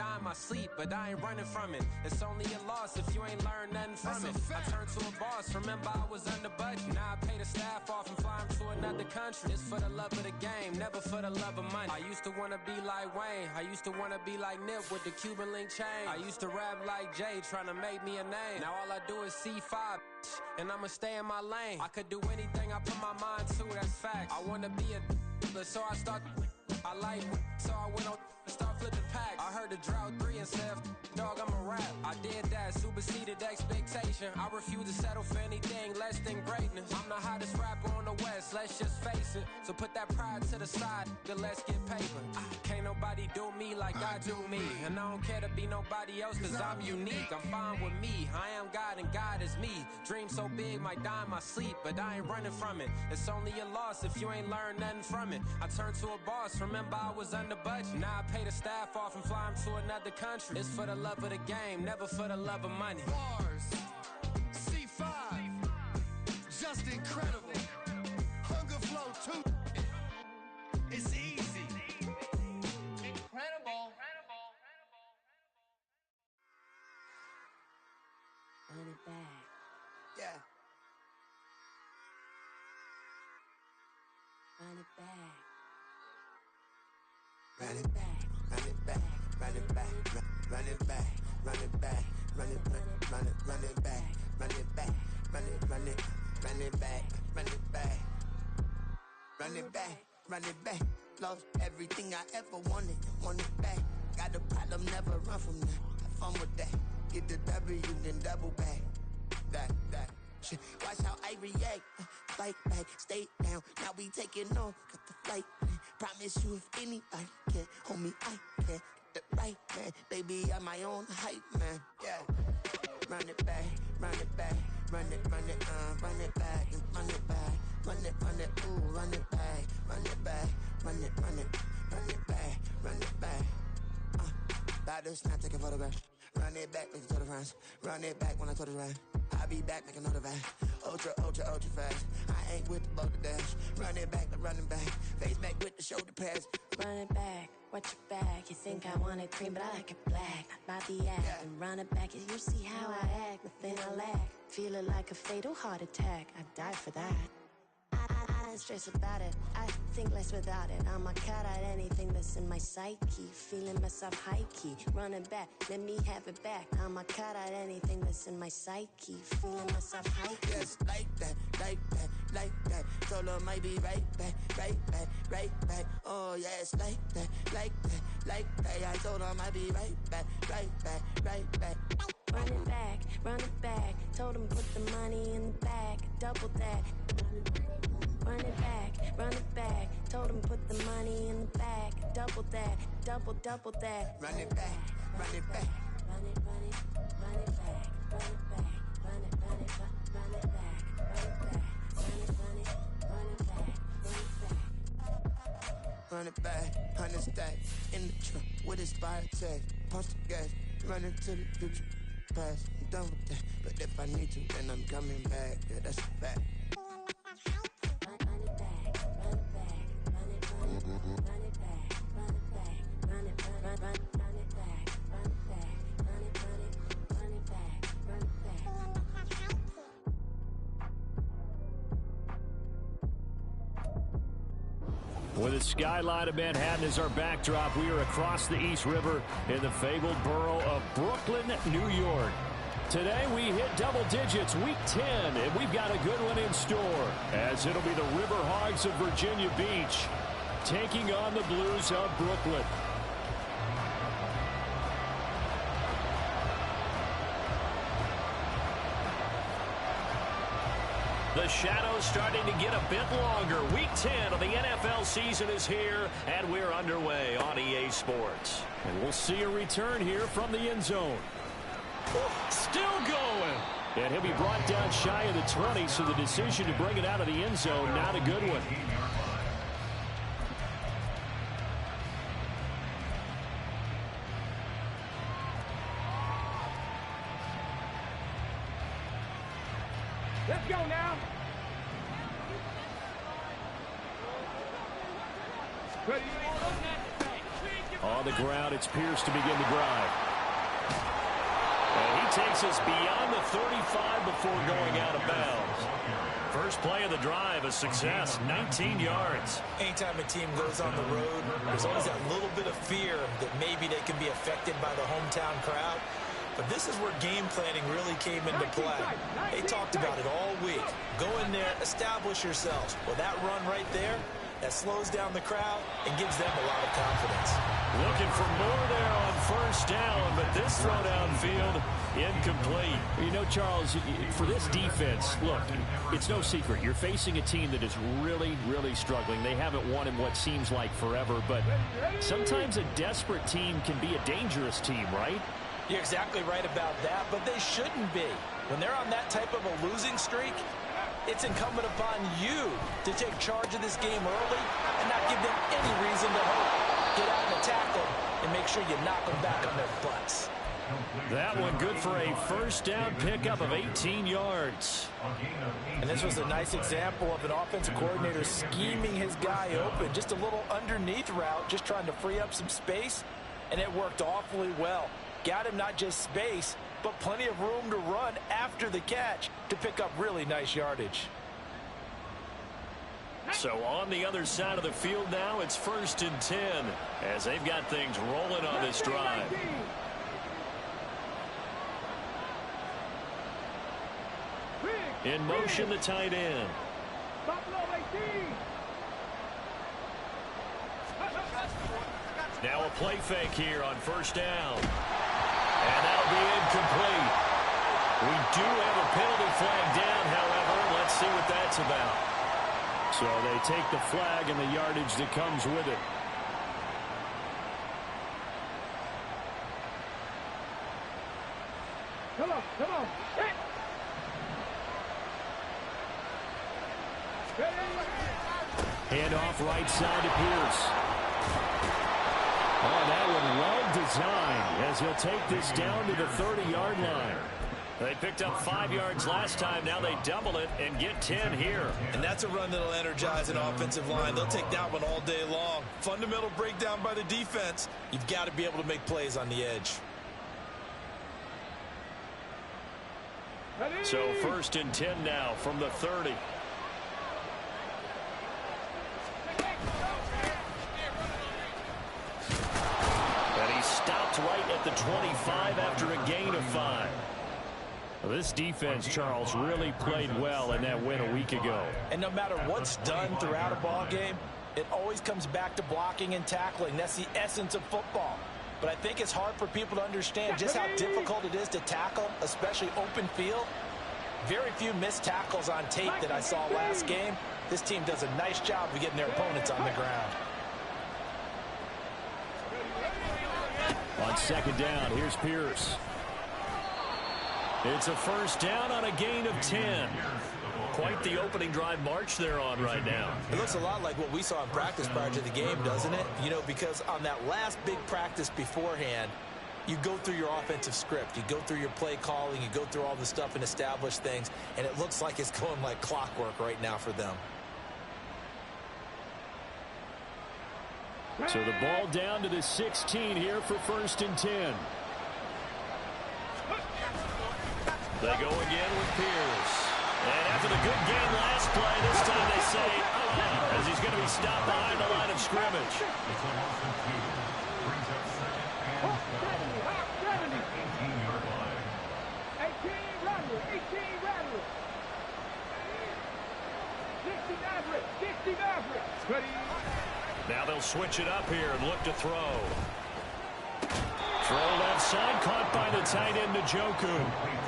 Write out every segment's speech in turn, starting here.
die in my sleep, but I ain't running from it. It's only a loss if you ain't learned nothing from it. I turned to a boss, remember I was under budget. Now I pay the staff off and fly them to another country. It's for the love of the game, never for the love of money. I used to wanna be like Wayne, I used to wanna be like Nip with the Cuban link chain. I used to rap like Jay, trying to make me a name. Now all I do is C5, and I'ma stay in my lane. I could do anything I put my mind to, that's fact. I wanna be a so I start. I like so I went on start flipping packs. I heard the drought 3 and said, dog, I'm a rap. I did that, superseded expectation. I refuse to settle for anything less than greatness. I'm the hottest rapper on the West, let's just face it. So put that pride to the side, then let's get paper. Can't nobody do me like I do me. And I don't care to be nobody else, cause I'm unique. I'm fine with me, I am God and God is me. Dream so big, might die in my sleep, but I ain't running from it. It's only a loss if you ain't learned nothing from it. I turned to a boss, remember I was under budget. Now I pay the staff off and fly them to another country. It's for the love of the game, never for the love of money. Bars, C5, just incredible. Hunger Flow 2, it's easy. Incredible. Run it back. Yeah. Run it back. Run it back, run it back, run it back, run it back, run it back, run it back, run it back, run it back, run it back, run it back, run it back, run it back. Lost everything I ever wanted it back. Got a problem, never run from that. Have fun with that. Get the W, then double back. That. Shit. Watch how I react. Fight back, stay down. Now we taking off, got the flight. Promise you if anybody can, homie, I can. Get the right man, baby, I'm my own hype man. Yeah. Run it back, run it back, run it back, and run it back, ooh, run it back, run it back, run it back, run it back. About to snap, take a photograph. Run it back, make it to the friends. Run it back when I told it right. I'll be back, make another back. Ultra fast. I ain't with the boat to dash. Run it back, the running back. Face back with the shoulder pads. Run it back, watch your back. You think I want it cream, but I like it black. Not by the act. Yeah. And run it back, you see how I act. Nothing I lack. Feel it like a fatal heart attack. I'd die for that. I don't stress about it. I think less without it. I'ma cut out anything that's in my psyche. Feeling myself high key. Running back, let me have it back. I'ma cut out anything that's in my psyche. Feeling myself high key. Yes, like that. Told her might be right back. Oh yes, like that. I told her might be right back. Run it back. Told him put the money in the bag. Double that. Run it back. Told him put the money in the bag. Double that. Double that. Run it back. Run it back. Run it back. Run it back. Run it back. Run it back. Run it back. Run it back, 100 stack in the truck with expired tag. Punch the gas, running to the future. Past, I'm done with that. But if I need to, then I'm coming back. Yeah, that's a fact. Run it back, run it back, run it back, run it back, run it back, run it back, run it back, run it back. With the skyline of Manhattan as our backdrop, we are across the East River in the fabled borough of Brooklyn, New York. Today we hit double digits, week 10, and we've got a good one in store, as it'll be the River Hogs of Virginia Beach taking on the Blues of Brooklyn. The shadow's starting to get a bit longer. Week 10 of the NFL season is here, and we're underway on EA Sports. And we'll see a return here from the end zone. Still going. And he'll be brought down shy of the 20, so the decision to bring it out of the end zone, not a good one. Let's go now. Ready? On the ground, it's Pierce to begin the drive. And he takes us beyond the 35 before going out of bounds. First play of the drive, a success, 19 yards. Anytime a team goes on the road, there's always that little bit of fear that maybe they can be affected by the hometown crowd. But this is where game planning really came into play. They talked about it all week. Go in there, establish yourselves. Well, that run right there, that slows down the crowd and gives them a lot of confidence. Looking for more there on first down, but this throw downfield incomplete. You know, Charles, for this defense, look, it's no secret. You're facing a team that is really, really struggling. They haven't won in what seems like forever, but sometimes a desperate team can be a dangerous team, right? You're exactly right about that, but they shouldn't be. When they're on that type of a losing streak, it's incumbent upon you to take charge of this game early and not give them any reason to hope. Get out and attack them and make sure you knock them back on their butts. That one good for a first down pickup of 18 yards. And this was a nice example of an offensive coordinator scheming his guy open. Just a little underneath route, just trying to free up some space, and it worked awfully well. Got him not just space, but plenty of room to run after the catch to pick up really nice yardage. So on the other side of the field now, it's 1st and 10 as they've got things rolling on this drive. In motion, the tight end. Now a play fake here on first down. And that'll be incomplete. We do have a penalty flag down, however. Let's see what that's about. So they take the flag and the yardage that comes with it. Come on, come on. Hand off right side to Pierce. Oh, that one well designed as he'll take this down to the 30-yard line. They picked up 5 yards last time. Now they double it and get 10 here. And that's a run that'll energize an offensive line. They'll take that one all day long. Fundamental breakdown by the defense. You've got to be able to make plays on the edge. So 1st and 10 now from the 30. And he stopped right at the 25 after a gain of 5. Well, this defense, Charles, really played well in that win a week ago. And no matter what's done throughout a ball game, it always comes back to blocking and tackling. That's the essence of football. But I think it's hard for people to understand just how difficult it is to tackle, especially open field. Very few missed tackles on tape that I saw last game. This team does a nice job of getting their opponents on the ground. On 2nd down, here's Pierce. It's a first down on a gain of 10. Quite the opening drive march they're on right now. It looks a lot like what we saw in practice prior to the game, doesn't it? You know, because on that last big practice beforehand, you go through your offensive script. You go through your play calling. You go through all the stuff and establish things. And it looks like it's going like clockwork right now for them. So the ball down to the 16 here for 1st and 10. They go again with Pierce. And after the good game last play, this time they say, as he's going to be stopped behind the line of scrimmage. Now they'll switch it up here and look to throw. Throw left side, caught by the tight end Njoku.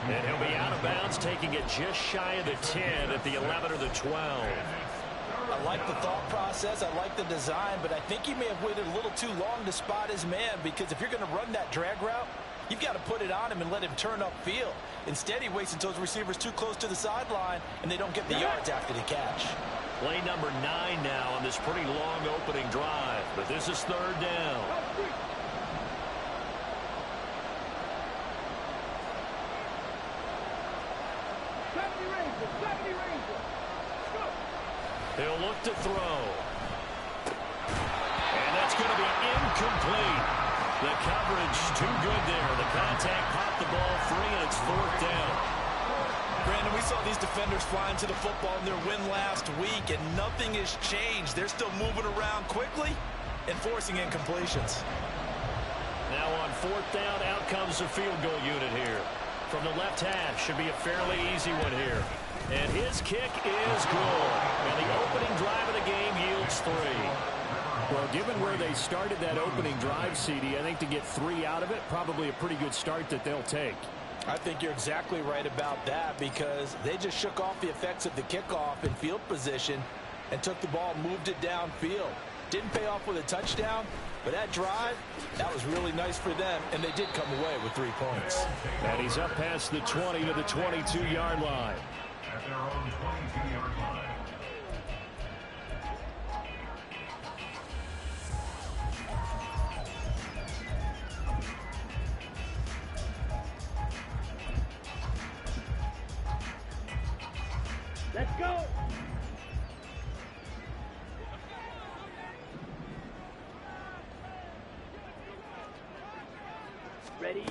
And he'll be out of bounds, taking it just shy of the 10 at the 11 or the 12. I like the thought process. I like the design, but I think he may have waited a little too long to spot his man, because if you're going to run that drag route, you've got to put it on him and let him turn upfield. Instead, he waits until his receiver's too close to the sideline, and they don't get the yards after the catch. Play number 9 now on this pretty long opening drive, but this is 3rd down. He'll look to throw. And that's going to be Incomplete. The coverage too good there. The contact popped the ball free, and it's 4th down. Brandon, we saw these defenders flying to the football in their win last week, and nothing has changed. They're still moving around quickly and forcing incompletions. Now on 4th down, out comes the field goal unit here. From the left hash, should be a fairly easy one here. And his kick is good. And the opening drive of the game yields 3. Well, given where they started that opening drive, CD, I think to get 3 out of it, probably a pretty good start that they'll take. I think you're exactly right about that, because they just shook off the effects of the kickoff in field position and took the ball, moved it downfield. Didn't pay off with a touchdown, but that drive, that was really nice for them, and they did come away with 3 points. And he's up past the 20 to the 22-yard line. At their own 22-yard line. Let's go. Ready?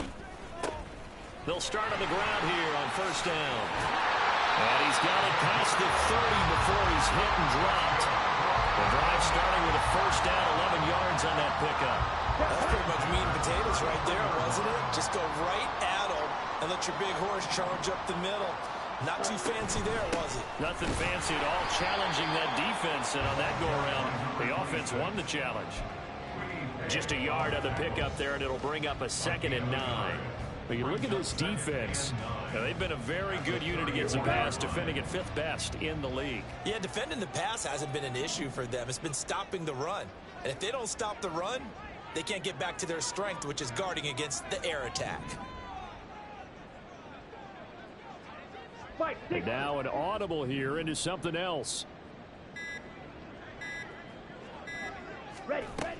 They'll start on the ground here on 1st down. And he's got it past the 30 before he's hit and dropped. The drive starting with a 1st down, 11 yards on that pickup. That's pretty much meat and potatoes right there, wasn't it? Just go right at them and let your big horse charge up the middle. Not too fancy there, was it? Nothing fancy at all, challenging that defense, and on that go-around, the offense won the challenge. Just a yard on the pickup there, and it'll bring up a 2nd and 9. But you look at this defense, they've been a very good unit against the pass, defending at 5th best in the league. Yeah, defending the pass hasn't been an issue for them. It's been stopping the run. And if they don't stop the run, they can't get back to their strength, which is guarding against the air attack. And now an audible here into something else. Ready, ready.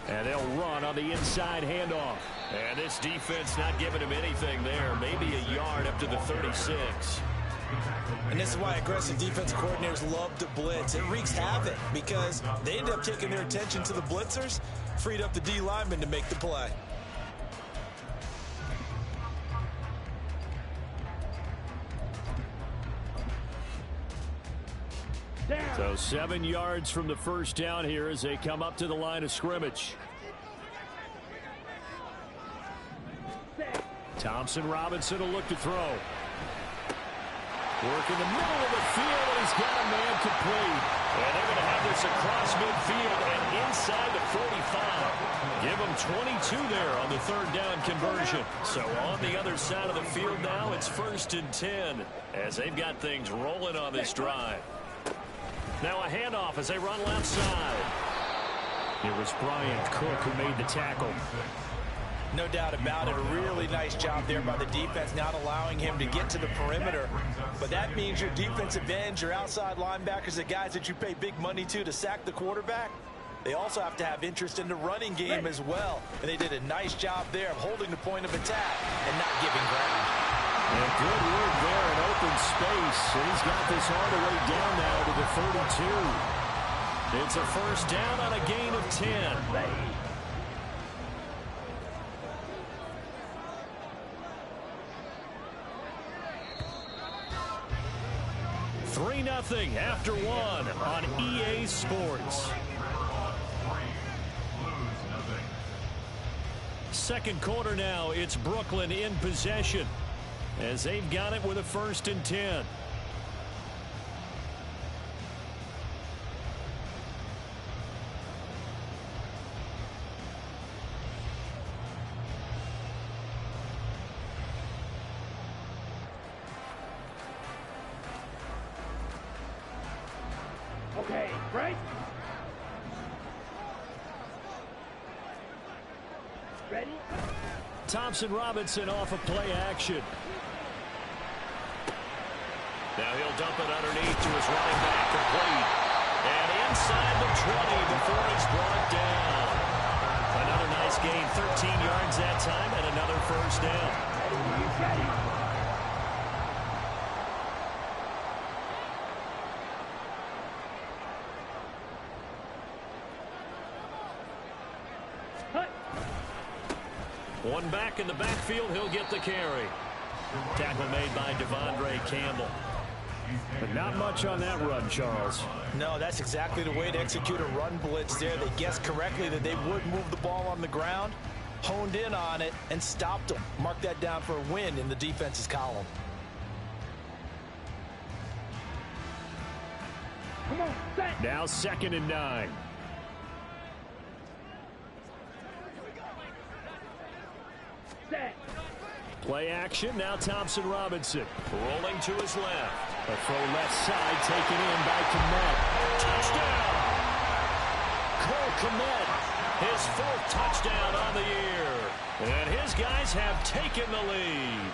And they'll run on the inside handoff. And this defense not giving him anything there. Maybe a yard up to the 36. And this is why aggressive defense coordinators love to blitz. It wreaks havoc because they end up taking their attention to the blitzers, freed up the D lineman to make the play. So 7 yards from the 1st down here as they come up to the line of scrimmage. Thompson Robinson will look to throw. Work in the middle of the field, and he's got a man complete. And they're going to have this across midfield and inside the 45. Give them 22 there on the 3rd down conversion. So on the other side of the field now, it's 1st and 10 as they've got things rolling on this drive. Now a handoff as they run left side. It was Bryant Cook who made the tackle. No doubt about it. A really nice job there by the defense, not allowing him to get to the perimeter. But that means your defensive ends, your outside linebackers, the guys that you pay big money to sack the quarterback, they also have to have interest in the running game as well. And they did a nice job there of holding the point of attack and not giving ground. And good work there in open space. He's got this all the way down now to the 32. It's a 1st down on a gain of 10. 3-0 after 1 on EA Sports. 2nd quarter now, it's Brooklyn in possession as they've got it with a 1st and 10. Okay, break. Ready? Thompson Robinson off of play action. Now he'll dump it underneath to his running back, complete. And inside the 20 before he's brought down. Another nice gain, 13 yards that time, and another 1st down. One back in the backfield. He'll get the carry. Tackle made by Devondre Campbell. But not much on that run, Charles. No, that's exactly the way to execute a run blitz there. They guessed correctly that they would move the ball on the ground, honed in on it, and stopped them. Mark that down for a win in the defense's column. Come on, set. Now 2nd and 9. Set. Play action. Now Thompson Robinson rolling to his left. A throw left side taken in by Kmet. Touchdown! Cole Kmet, his 4th touchdown on the year. And his guys have taken the lead.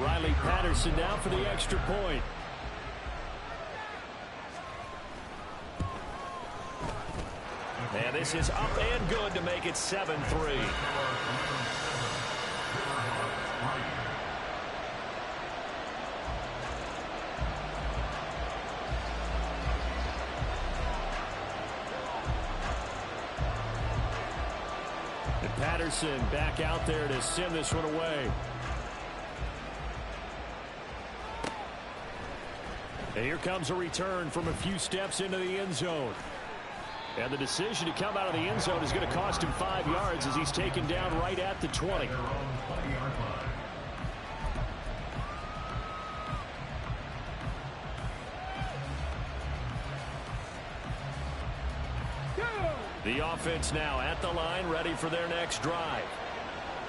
Riley Patterson now for the extra point. And this is up and good to make it 7-3. And Patterson back out there to send this one away. And here comes a return from a few steps into the end zone. And the decision to come out of the end zone is going to cost him 5 yards as he's taken down right at the 20. The offense now at the line, ready for their next drive.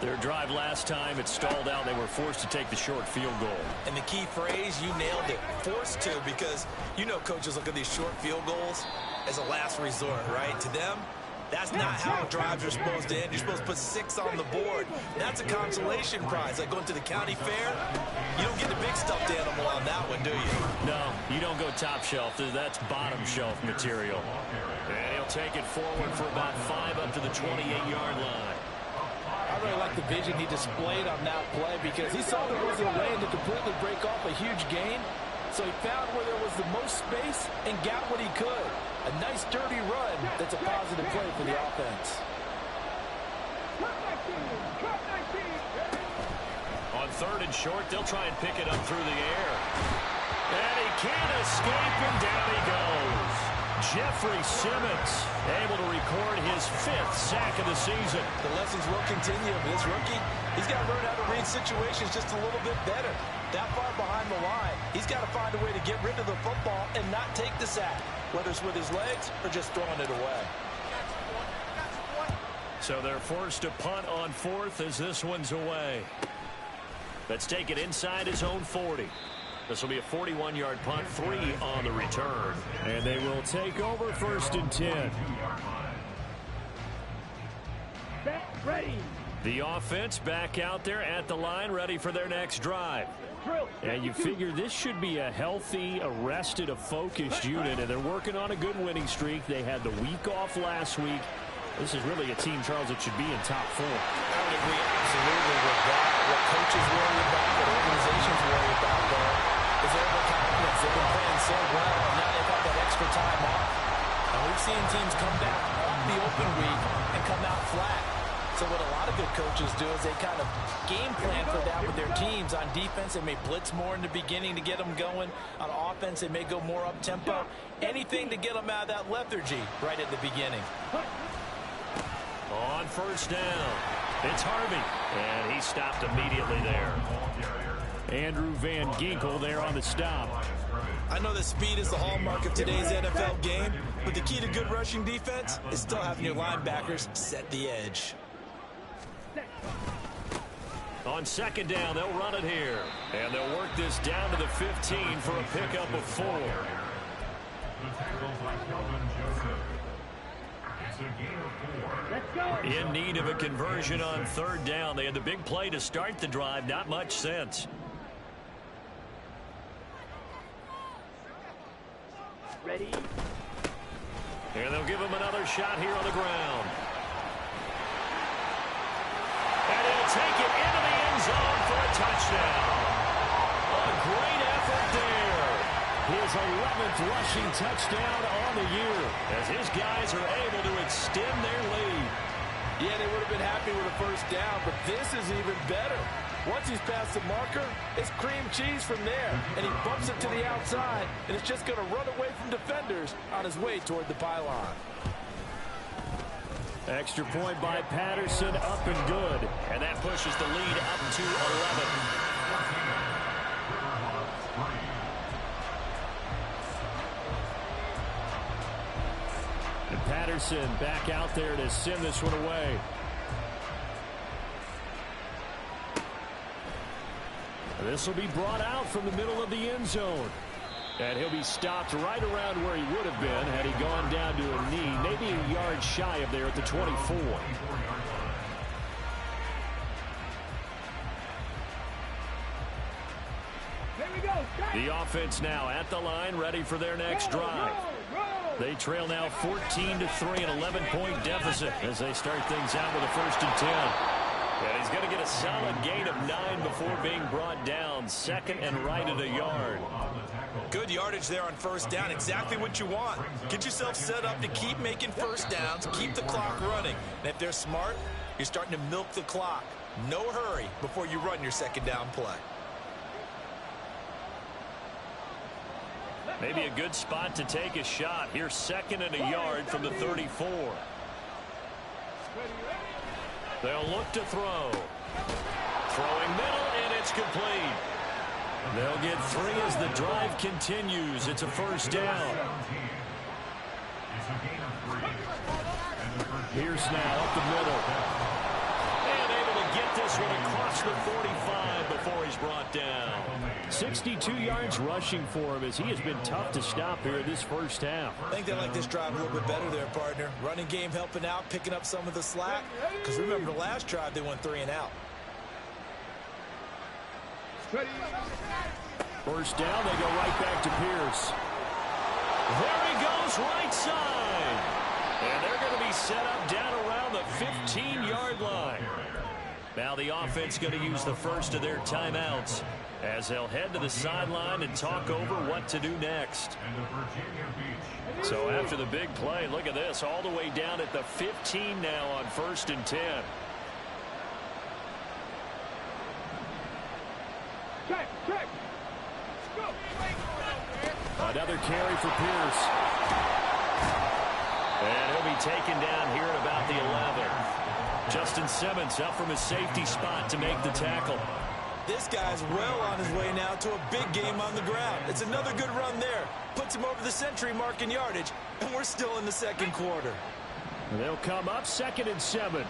Their drive last time, it stalled out. They were forced to take the short field goal. And the key phrase, you nailed it. Forced to, because you know coaches look at these short field goals as a last resort, right? To them, that's not how drives are supposed to end. You're supposed to put 6 on the board. That's a consolation prize. Like going to the county fair, you don't get the big stuffed animal on that one, do you? No, you don't go top shelf. That's bottom shelf material. And he'll take it forward for about 5 up to the 28-yard line. I really like the vision he displayed on that play because he saw there was a lane to completely break off a huge gain. So he found where there was the most space and got what he could. A nice, dirty run that's a positive play for the offense. On 3rd and short, they'll try and pick it up through the air. And he can't escape, and down he goes. Jeffrey Simmons able to record his 5th sack of the season. The lessons will continue. This rookie, he's got to learn how to read situations just a little bit better. That far behind the line, he's got to find a way to get rid of the football and not take the sack, whether it's with his legs or just throwing it away. So they're forced to punt on 4th as this one's away. Let's take it inside his own 40. This will be a 41-yard punt, 3 on the return. And they will take over 1st and 10. Set, ready. The offense back out there at the line, ready for their next drive. Drill. And you figure this should be a healthy, arrested, a focused unit, and they're working on a good winning streak. They had the week off last week. This is really a team, Charles, that should be in top 4. I would agree absolutely with that. What coaches worry about, what organizations worry about, though, is overconfidence. They've been playing so well, and now they've got that extra time off. And we've seen teams come back off the open week and come out flat. So what a lot of good coaches do is they kind of game plan for that with their teams. On defense, they may blitz more in the beginning to get them going. On offense, they may go more up-tempo. Anything to get them out of that lethargy right at the beginning. On 1st down, it's Harvey, and he stopped immediately there. Andrew Van Ginkel there on the stop. I know that speed is the hallmark of today's NFL game, but the key to good rushing defense is still having your linebackers set the edge. On 2nd down, they'll run it here. And they'll work this down to the 15 for a pickup of 4. Let's go. In need of a conversion on 3rd down. They had the big play to start the drive. Not much sense. Ready. And they'll give him another shot here on the ground. And he'll take it into the end zone for a touchdown. A great effort there. his 11th rushing touchdown on the year, as his guys are able to extend their lead. Yeah, they would have been happy with a first down, but this is even better. Once he's past the marker, it's cream cheese from there, and he bumps it to the outside, and it's just going to run away from defenders on his way toward the pylon. Extra point by Patterson, up and good. And that pushes the lead up to 11. And Patterson back out there to send this one away. This will be brought out from the middle of the end zone. And he'll be stopped right around where he would have been had he gone down to a knee, maybe a yard shy of there at the 24. The offense now at the line, ready for their next drive. They trail now 14-3, an 11-point deficit as they start things out with a 1st and 10. And he's going to get a solid gain of 9 before being brought down. 2nd and right at a yard. Good yardage there on first down. Exactly what you want. Get yourself set up to keep making first downs, keep the clock running. And if they're smart, you're starting to milk the clock. No hurry before you run your 2nd down play. Maybe a good spot to take a shot. Here's 2nd and a yard from the 34. They'll look to throw. Throwing middle, and it's complete. They'll get 3 as the drive continues. It's a 1st down. Here's now up the middle. And able to get this one across the 45 before he's brought down. 62 yards rushing for him as he has been tough to stop here in this first half. I think they like this drive a little bit better there, partner. Running game helping out, picking up some of the slack. Because remember, the last drive they went 3 and out. First down, they go right back to Pierce. There he goes, right side. And they're going to be set up down around the 15-yard line. Now the offense going to use the first of their timeouts as they'll head to the sideline and talk over what to do next. So after the big play, look at this, all the way down at the 15 now on 1st and 10. Check. Go. Another carry for Pierce. And he'll be taken down here at about the 11. Justin Simmons up from his safety spot to make the tackle. This guy's well on his way now to a big game on the ground. It's another good run there. Puts him over the century mark in yardage, and we're still in the 2nd quarter. They'll come up 2nd and 7.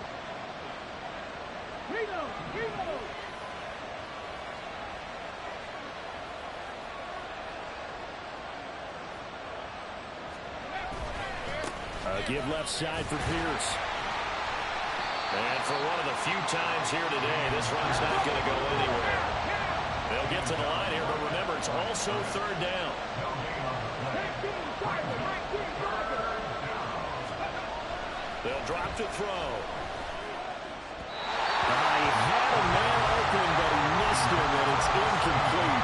Give left side for Pierce. And for one of the few times here today, this run's not going to go anywhere. They'll get to the line here, but remember, it's also 3rd down. They'll drop to throw. He had a man open, but he missed him, and it's incomplete.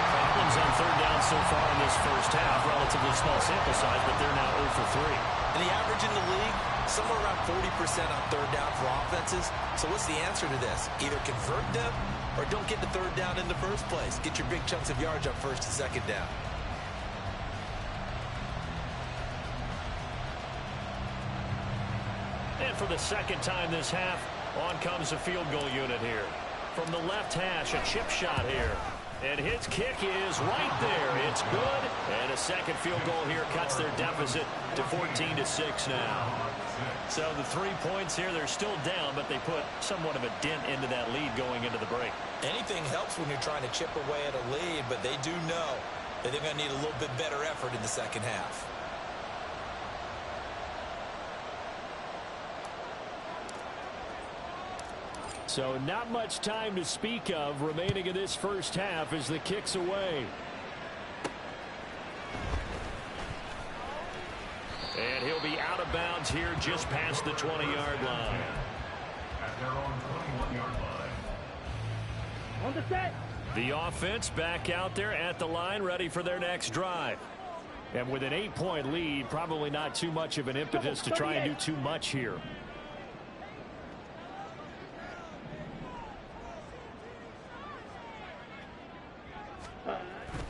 Problems on 3rd down so far in this first half. Relatively small sample size, but they're now 0 for 3. And the average in the league, somewhere around 40% on 3rd down for offenses. So what's the answer to this? Either convert them or don't get the 3rd down in the first place. Get your big chunks of yards up 1st and 2nd down. And for the 2nd time this half, on comes a field goal unit here. From the left hash, a chip shot here. And his kick is right there. It's good. And a 2nd field goal here cuts their deficit to 14-6 now. So the 3 points here, they're still down, but they put somewhat of a dent into that lead going into the break. Anything helps when you're trying to chip away at a lead, but they do know that they're going to need a little bit better effort in the 2nd half. So not much time to speak of remaining in this first half as the kick's away. And he'll be out of bounds here just past the 20-yard line. At their own 21-yard line. On the set. The offense back out there at the line, ready for their next drive. And with an 8-point lead, probably not too much of an impetus to try and do too much here.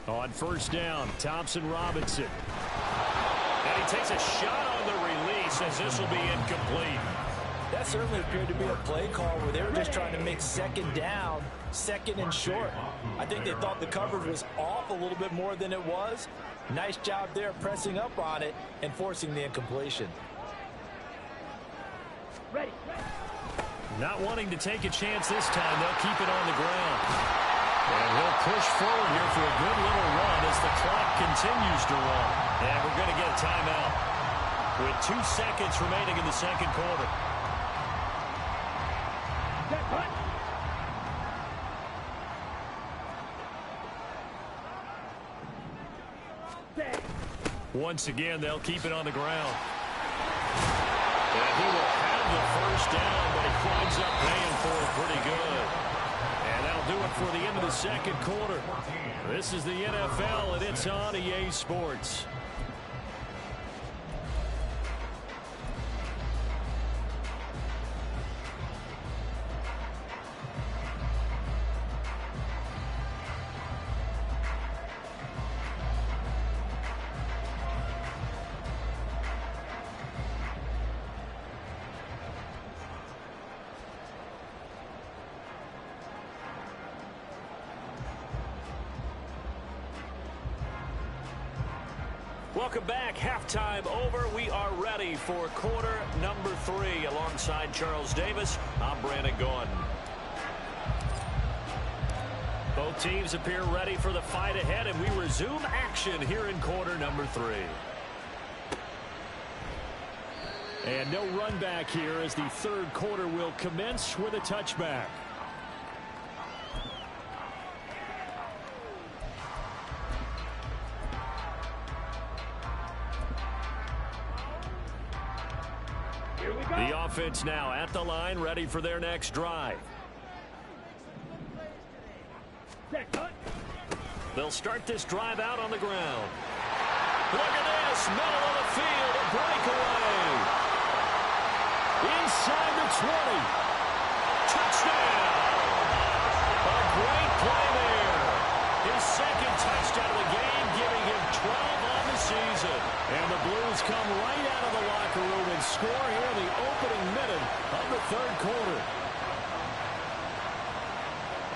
On first down, Thompson-Robinson. And he takes a shot on the release as this will be incomplete. That certainly appeared to be a play call where they were just trying to make second down, second and short. I think they thought the coverage was off a little bit more than it was. Nice job there pressing up on it and forcing the incompletion. Ready. Not wanting to take a chance this time, they'll keep it on the ground. And he'll push forward here for a good little run as the clock continues to run. And we're going to get a timeout with 2 seconds remaining in the second quarter. Once again, they'll keep it on the ground. And he will have the first down, but he winds up paying for it pretty good. And that'll do it for the end of the second quarter. This is the NFL, and it's on EA Sports. Welcome back. Halftime over. We are ready for quarter number 3. Alongside Charles Davis, I'm Brandon Gaughan. Both teams appear ready for the fight ahead, and we resume action here in quarter number 3. And no run back here as the third quarter will commence with a touchback. The offense now at the line, ready for their next drive. They'll start this drive out on the ground. Look at this, middle of the field, a breakaway. Inside the 20. Touchdown. A great play there. His second touchdown of the game, giving him 12 on the season. And the Blues come right out of the locker room and score here in the opening minute of the third quarter.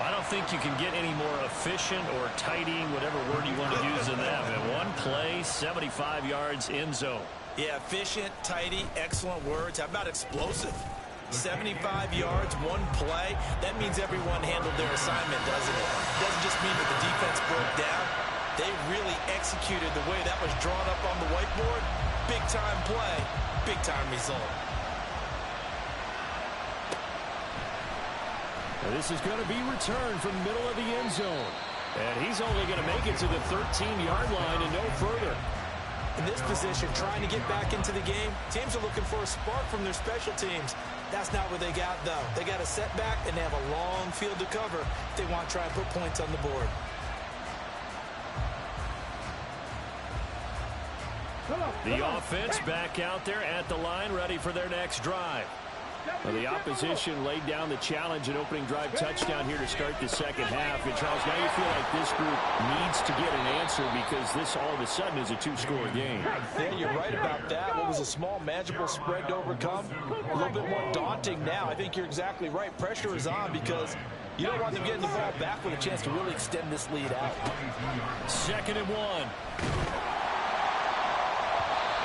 I don't think you can get any more efficient or tidy, whatever word you want to use in that. And one play, 75 yards in zone. Yeah, efficient, tidy, excellent words. How about explosive? 75 yards, one play. That means everyone handled their assignment, doesn't it? It doesn't just mean that the defense broke down. They really executed the way that was drawn up on the whiteboard. Big-time play, big-time result. And this is going to be returned from the middle of the end zone. And he's only going to make it to the 13-yard line and no further. In this position, trying to get back into the game, teams are looking for a spark from their special teams. That's not what they got, though. They got a setback, and they have a long field to cover if they want to try and put points on the board. The offense back out there at the line, ready for their next drive. Well, the opposition laid down the challenge and opening drive touchdown here to start the second half. And, Charles, now you feel like this group needs to get an answer because this all of a sudden is a two-score game. Yeah, you're right about that. What was a small, manageable spread to overcome, a little bit more daunting now. I think you're exactly right. Pressure is on because you don't want them getting the ball back with a chance to really extend this lead out. 2nd and 1.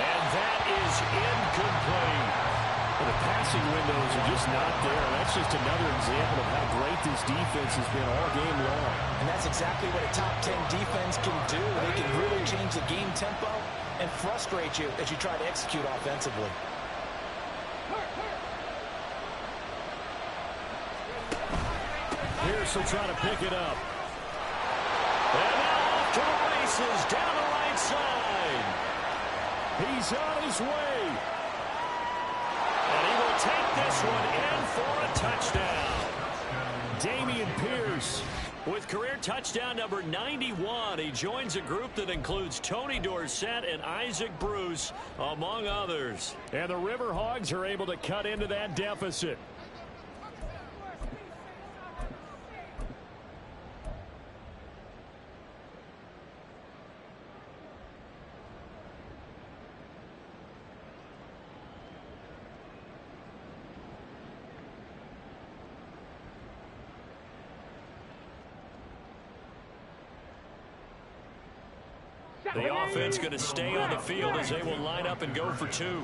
And that is incomplete. Well, the passing windows are just not there. That's just another example of how great this defense has been all game long. And that's exactly what a top 10 defense can do. They can really change the game tempo and frustrate you as you try to execute offensively. Pierce will try to pick it up. And now off to the races down the right side. He's on his way. And he will take this one in for a touchdown. Dameon Pierce With career touchdown number 91, he joins a group that includes Tony Dorsett and Isaac Bruce, among others. And the River Hogs are able to cut into that deficit. The offense going to stay on the field as they will line up and go for two.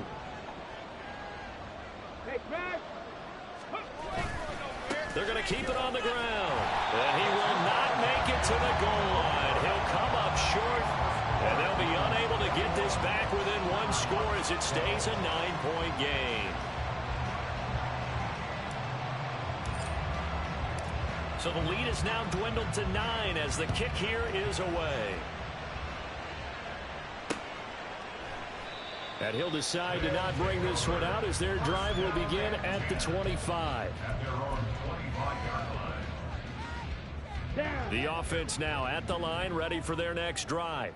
They're going to keep it on the ground. And he will not make it to the goal line. He'll come up short, and they'll be unable to get this back within one score as it stays a 9-point game. So the lead is now dwindled to 9 as the kick here is away. And he'll decide to not bring this one out as their drive will begin at the 25. At their own 25-yard line. The offense now at the line, ready for their next drive.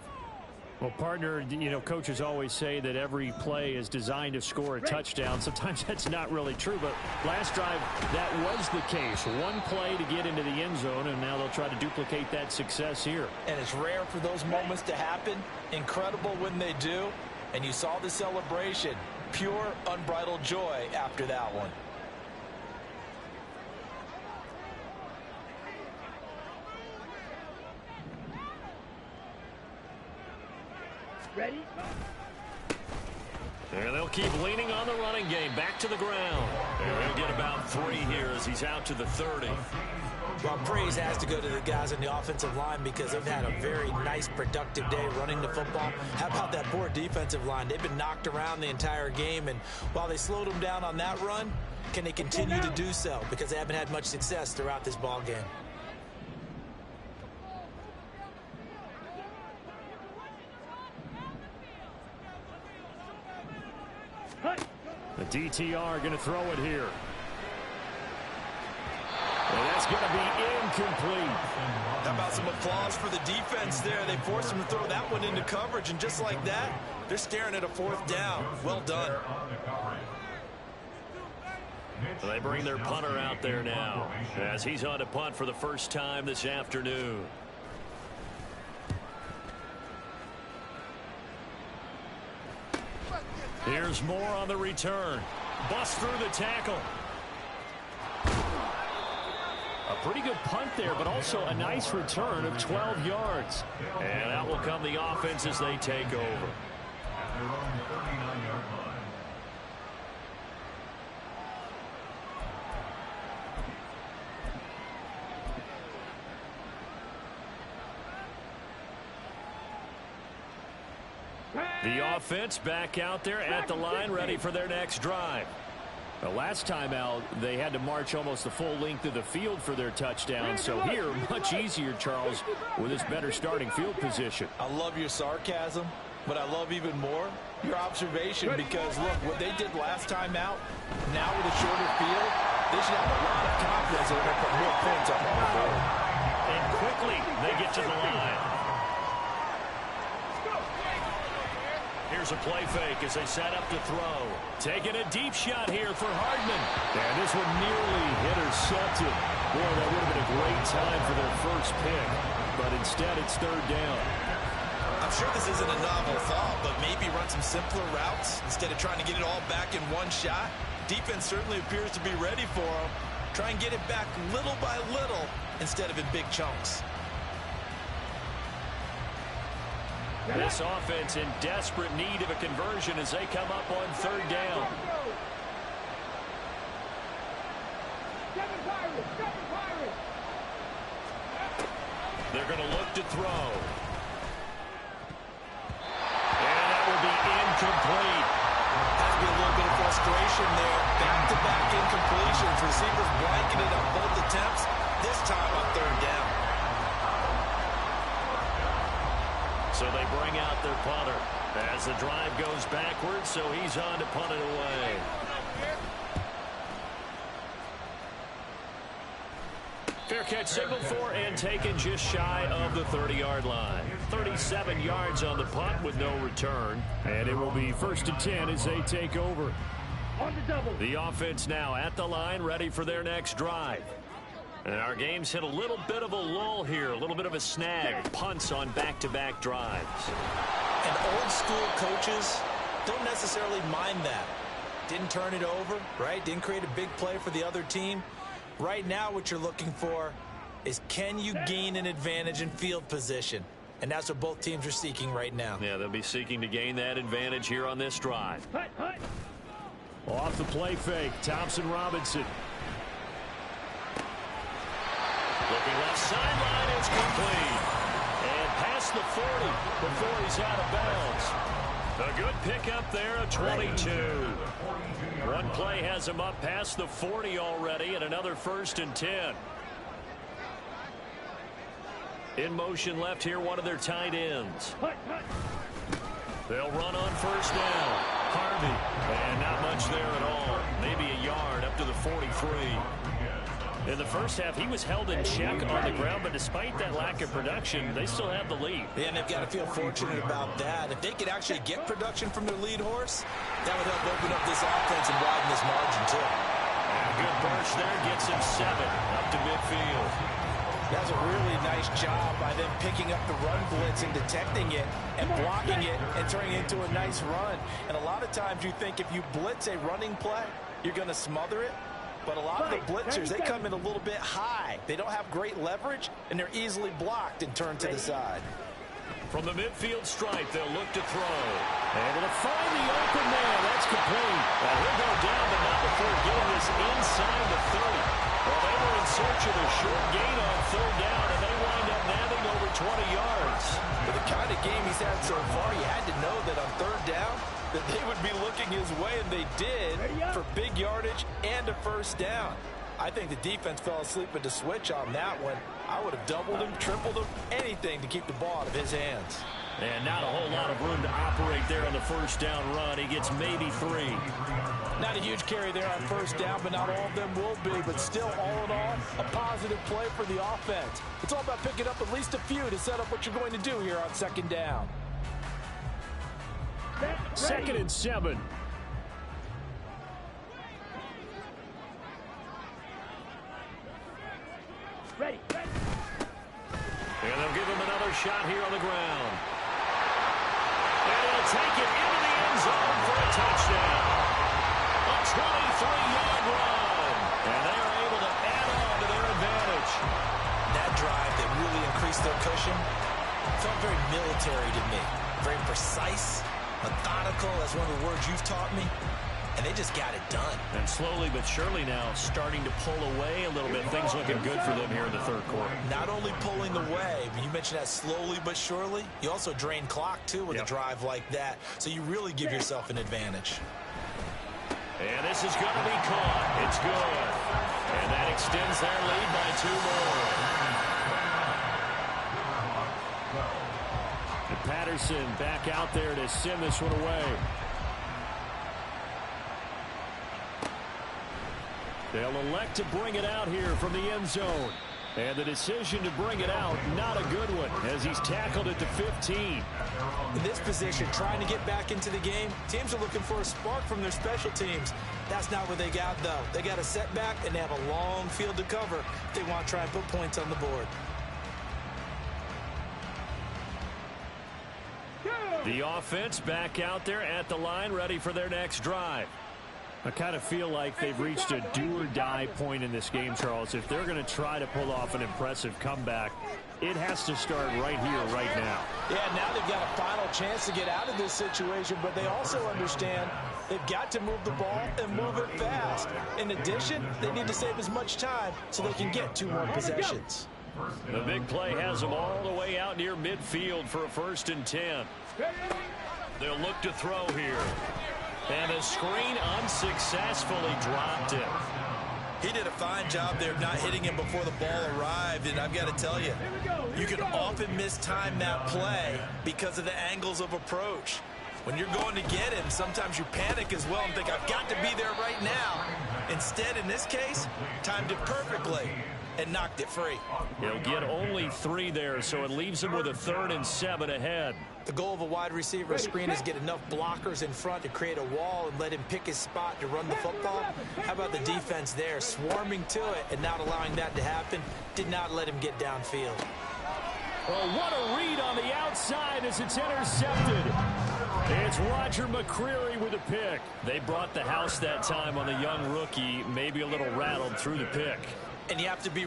Well, partner, you know, coaches always say that every play is designed to score a touchdown. Sometimes that's not really true, but last drive, that was the case. One play to get into the end zone, and now they'll try to duplicate that success here. And it's rare for those moments to happen. Incredible when they do. And you saw the celebration. Pure, unbridled joy after that one. Ready? And they'll keep leaning on the running game. Back to the ground. And they'll get about 3 here as he's out to the 30. Well, praise has to go to the guys on the offensive line because they've had a very nice, productive day running the football. How about that poor defensive line? They've been knocked around the entire game, and while they slowed them down on that run, can they continue to do so? Because they haven't had much success throughout this ball game. The DTR going to throw it here. And that's going to be incomplete. How about some applause for the defense there? They forced him to throw that one into coverage, and just like that, they're staring at a 4th down. Well done. So they bring their punter out there now as he's on to punt for the first time this afternoon. Here's more on the return. Bust through the tackle. A pretty good punt there, but also a nice return of 12 yards. And out will come the offense as they take over. At their own 39-yard line. The offense back out there at the line, ready for their next drive. The last time out, they had to march almost the full length of the field for their touchdown. So here, much easier, Charles, with this better starting field position. I love your sarcasm, but I love even more your observation because, look, what they did last time out, now with a shorter field, they should have a lot of confidence that they're going to put more points up on the board. And quickly, they get to the line. Here's a play fake as they set up to throw. Taking a deep shot here for Hardman. And this one nearly intercepted. Boy, that would have been a great time for their first pick. But instead, it's 3rd down. I'm sure this isn't a novel thought, but maybe run some simpler routes instead of trying to get it all back in one shot. Defense certainly appears to be ready for them. Try and get it back little by little instead of in big chunks. This offense in desperate need of a conversion as they come up on 3rd down. They're going to look to throw. And that will be incomplete. Has to be a little bit of frustration there. Back-to-back incompletions. Receivers blanketed on both attempts. This time on 3rd down. So they bring out their punter as the drive goes backwards, so he's on to punt it away. Fair catch signaled for and taken just shy of the 30-yard line. 37 yards on the punt with no return. And it will be 1st and 10 as they take over. On the double. The offense now at the line, ready for their next drive. And our game's hit a little bit of a lull here, a little bit of a snag. Punts on back-to-back drives. And old school coaches don't necessarily mind that. Didn't turn it over, right? Didn't create a big play for the other team. Right now what you're looking for is, can you gain an advantage in field position? And that's what both teams are seeking right now. Yeah, they'll be seeking to gain that advantage here on this drive. Off the play fake, Thompson Robinson. Looking left sideline, it's complete. And past the 40 before he's out of bounds. A good pickup there, a 22. One play has him up past the 40 already, and another 1st and 10. In motion left here, one of their tight ends. They'll run on 1st down. Harvey. And not much there at all. Maybe a yard up to the 43. In the first half, he was held in check on the ground, but despite that lack of production, they still have the lead. Yeah, and they've got to feel fortunate about that. If they could actually get production from their lead horse, that would help open up this offense and widen this margin, too. And a good burst there gets him 7 up to midfield. That's a really nice job by them picking up the run blitz and detecting it and blocking it and turning it into a nice run. And a lot of times you think if you blitz a running play, you're going to smother it. But a lot of the blitzers, they come in a little bit high. They don't have great leverage, and they're easily blocked and turned to the side. From the midfield stripe, they'll look to throw. Able to find the open man. That's complete. And he'll go down, but not before getting this inside the 30. Well, they were in search of a short gain on 3rd down, and they wind up nabbing over 20 yards. For the kind of game he's had so far, you had to know that on 3rd down, that they would be looking his way, and they did, for big yardage and a 1st down. I think the defense fell asleep at the switch on that one. I would have doubled him, tripled him, anything to keep the ball out of his hands. And not a whole lot of room to operate there on the 1st down run. He gets maybe 3. Not a huge carry there on 1st down, but not all of them will be. But still, all in all, a positive play for the offense. It's all about picking up at least a few to set up what you're going to do here on 2nd down. 2nd and 7. Ready. And they'll give him another shot here on the ground. And he'll take it into the end zone for a touchdown. A 23-yard run. And they are able to add on to their advantage. That drive that really increased their cushion felt very military to me. Very precise, methodical. That's one of the words you've taught me. And they just got it done. And slowly but surely now starting to pull away a little bit. Things looking good for them here in the 3rd quarter. Not only pulling away, but you mentioned that slowly but surely. You also drain clock, too, with a drive like that. So you really give yourself an advantage. And this is going to be caught. It's good. And that extends their lead by 2 more. And Patterson back out there to send this one away. They'll elect to bring it out here from the end zone. And the decision to bring it out, not a good one, as he's tackled at the 15. In this position, trying to get back into the game, teams are looking for a spark from their special teams. That's not what they got, though. They got a setback, and they have a long field to cover if they want to try and put points on the board. The offense back out there at the line, ready for their next drive. I kind of feel like they've reached a do-or-die point in this game, Charles. If they're going to try to pull off an impressive comeback, it has to start right here, right now. Yeah, now they've got a final chance to get out of this situation, but they also understand they've got to move the ball and move it fast. In addition, they need to save as much time so they can get 2 more possessions. The big play has them all the way out near midfield for a 1st and 10. They'll look to throw here. And the screen unsuccessfully dropped him. He did a fine job there of not hitting him before the ball arrived, and I've got to tell you, you can often mistime that play because of the angles of approach. When you're going to get him, sometimes you panic as well and think, I've got to be there right now. Instead, in this case, timed it perfectly and knocked it free. He'll get only 3 there, so it leaves him with a 3rd and 7 ahead. The goal of a wide receiver screen is get enough blockers in front to create a wall and let him pick his spot to run the football. How about the defense there, swarming to it and not allowing that to happen? Did not let him get downfield. Oh, what a read on the outside as it's intercepted. It's Roger McCreary with a pick. They brought the house that time on the young rookie, maybe a little rattled through the pick. And you have to be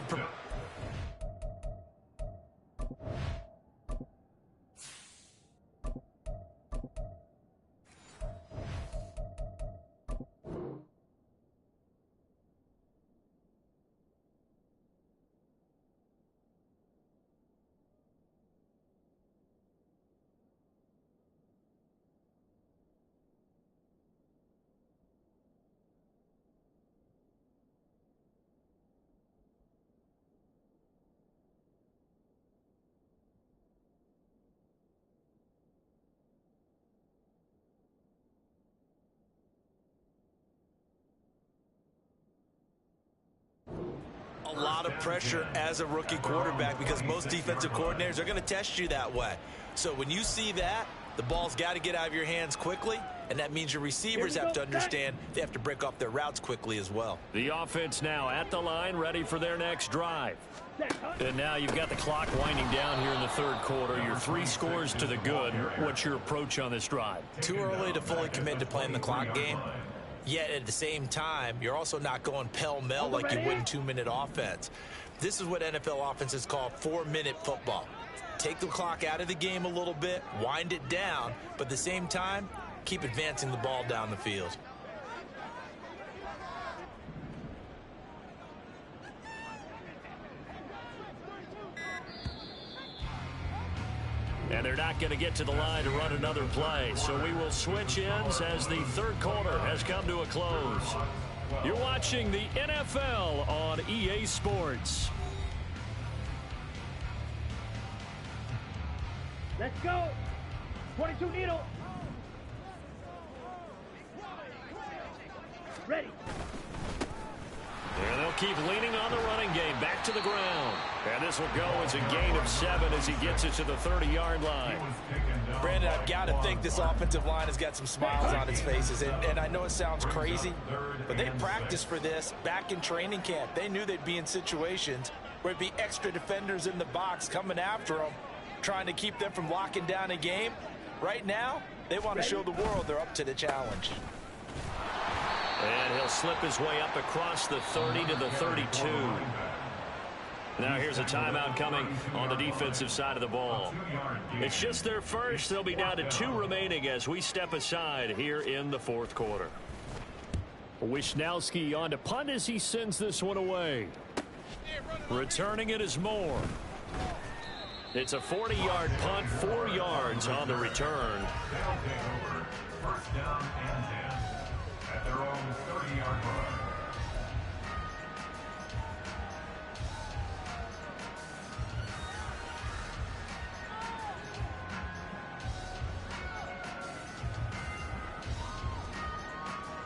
a lot of pressure as a rookie quarterback because most defensive coordinators are going to test you that way. So when you see that, the ball's got to get out of your hands quickly, and that means your receivers have to understand they have to break off their routes quickly as well. The offense now at the line, ready for their next drive. And now you've got the clock winding down here in the 3rd quarter. Your 3 scores to the good. What's your approach on this drive? Too early to fully commit to playing the clock game. Yet at the same time, you're also not going pell-mell like you would in 2-minute offense. This is what NFL offenses call 4-minute football. Take the clock out of the game a little bit, wind it down, but at the same time, keep advancing the ball down the field. And they're not going to get to the line to run another play. So we will switch ends as the 3rd quarter has come to a close. You're watching the NFL on EA Sports. Let's go. 22 needle. Ready. And they'll keep leaning on the running game. Back to the ground. And this will go as a gain of 7 as he gets it to the 30-yard line. Brandon, I've got to think this offensive line has got some smiles on its faces. And I know it sounds crazy, but they practiced for this back in training camp. They knew they'd be in situations where it'd be extra defenders in the box coming after them, trying to keep them from locking down a game. Right now, they want to show the world they're up to the challenge. And he'll slip his way up across the 30 to the 32. Now here's a timeout coming on the defensive side of the ball. It's just their first. They'll be down to 2 remaining as we step aside here in the 4th quarter. Wisnowski on to punt as he sends this one away. Returning it is Moore. It's a 40-yard punt, 4 yards on the return. First down and 10 at their own 30-yard line.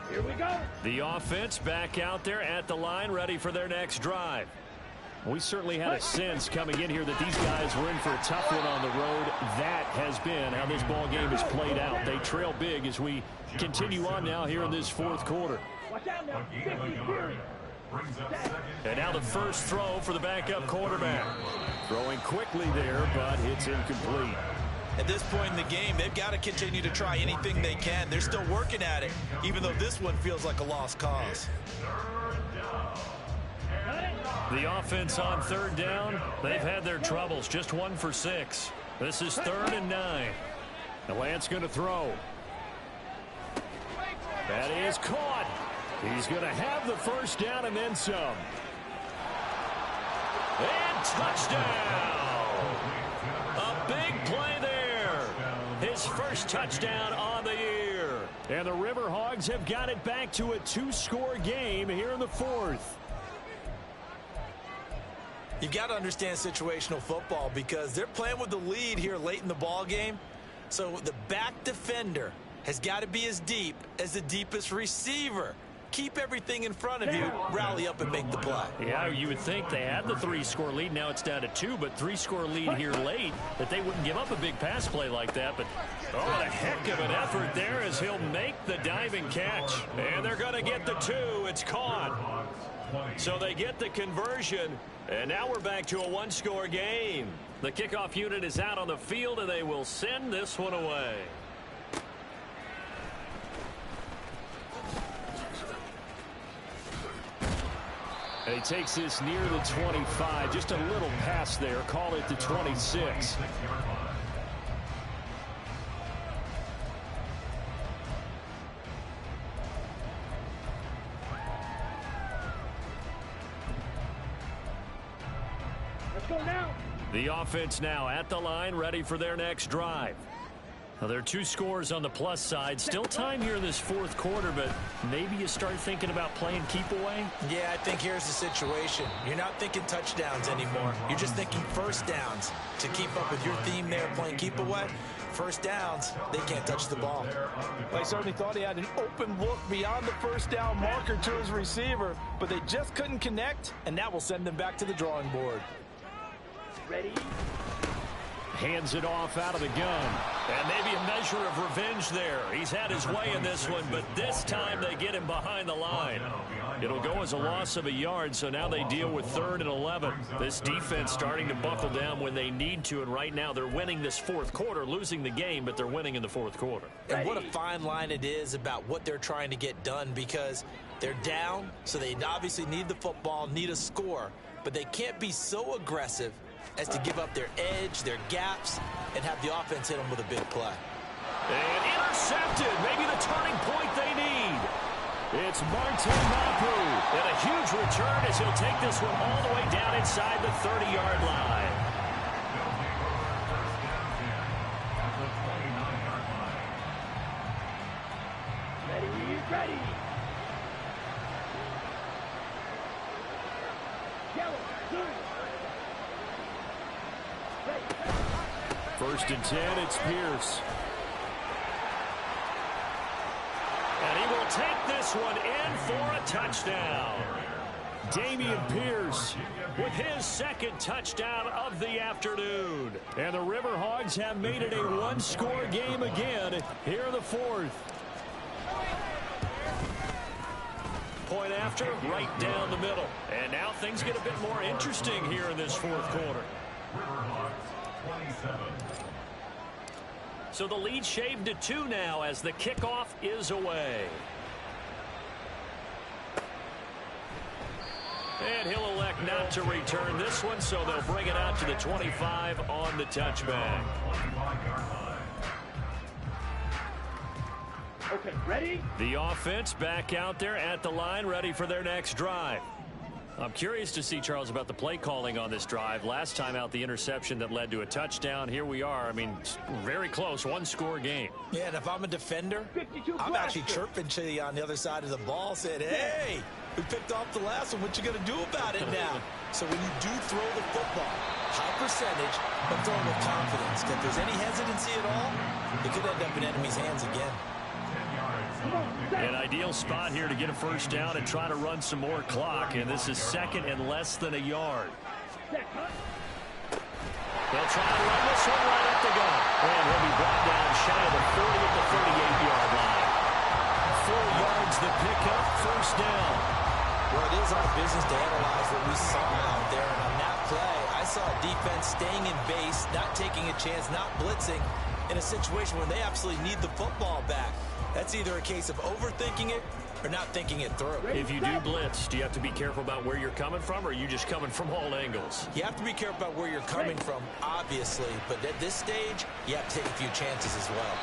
Here we go. The offense back out there at the line, ready for their next drive. We certainly had a sense coming in here that these guys were in for a tough one on the road. That has been how this ball game has played out. They trail big as we continue on now here in this 4th quarter. Watch out now. 50, period. And now the first throw for the backup quarterback. Throwing quickly there, but it's incomplete. At this point in the game, they've got to continue to try anything they can. They're still working at it, even though this one feels like a lost cause. The offense on 3rd down, they've had their troubles. Just 1 for 6. This is 3rd and 9. The Lance going to throw. That is caught. He's going to have the first down and then some. And touchdown. A big play there. His first touchdown on the year. And the River Hogs have got it back to a 2-score game here in the 4th. You've got to understand situational football because they're playing with the lead here late in the ball game. So the back defender has got to be as deep as the deepest receiver. keep everything in front of you, rally up and make the play. Yeah, you would think they had the 3-score lead. Now it's down to 2, but 3-score lead here late, that they wouldn't give up a big pass play like that. But, oh, what a heck of an effort there as he'll make the diving catch. And they're going to get the 2. It's caught. So they get the conversion, and now we're back to a 1-score game. The kickoff unit is out on the field, and they will send this one away. And he takes this near the 25. Just a little pass there. Call it the 26. Let's go now. The offense now at the line, ready for their next drive. Now, there are 2 scores on the plus side. Still time here in this 4th quarter, but maybe you start thinking about playing keep away? Yeah, I think here's the situation. You're not thinking touchdowns anymore. You're just thinking first downs. To keep up with your theme there, playing keep away, first downs, they can't touch the ball. They certainly thought he had an open look beyond the first down marker to his receiver, but they just couldn't connect, and that will send them back to the drawing board. Ready? Hands it off out of the gun. And maybe a measure of revenge there. He's had his way in this one, but this time they get him behind the line. It'll go as a loss of a yard, so now they deal with 3rd and 11. This defense starting to buckle down when they need to, and right now they're winning this 4th quarter, losing the game, but they're winning in the 4th quarter. And what a fine line it is about what they're trying to get done, because they're down, so they obviously need the football, need a score, but they can't be so aggressive as to give up their edge, their gaps, and have the offense hit them with a big play. And intercepted, maybe the turning point they need. It's Martin Mapu, and a huge return as he'll take this one all the way down inside the 30-yard line. Ready. Yellow, blue. 1st and 10, it's Pierce. And he will take this one in for a touchdown. Dameon Pierce with his 2nd touchdown of the afternoon. And the River Hogs have made it a 1-score game again here in the 4th. Point after, right down the middle. And now things get a bit more interesting here in this 4th quarter. So the lead shaved to 2 now as the kickoff is away. And he'll elect not to return this one, so they'll bring it out to the 25 on the touchback. Okay, ready? The offense back out there at the line, ready for their next drive. I'm curious to see, Charles, about the play calling on this drive. Last time out, the interception that led to a touchdown. Here we are. I mean, very close, 1-score game. Yeah, and if I'm a defender, I'm actually chirping to you on the other side of the ball, saying, hey, we picked off the last one. What you going to do about it now? So when you do throw the football, high percentage, but throw it with confidence. If there's any hesitancy at all, it could end up in enemy's hands again. An ideal spot here to get a first down and try to run some more clock, and this is 2nd and less than a yard. They'll try to run this one right up the gut, and he'll be brought down shy of the 40 at the 38-yard line. 4 yards the pickup, first down. Well, it is our business to analyze what we saw out there, and on that play, I saw a defense staying in base, not taking a chance, not blitzing, in a situation where they absolutely need the football back. That's either a case of overthinking it or not thinking it through. If you do blitz, do you have to be careful about where you're coming from, or are you just coming from all angles? You have to be careful about where you're coming from, obviously, but at this stage, you have to take a few chances as well.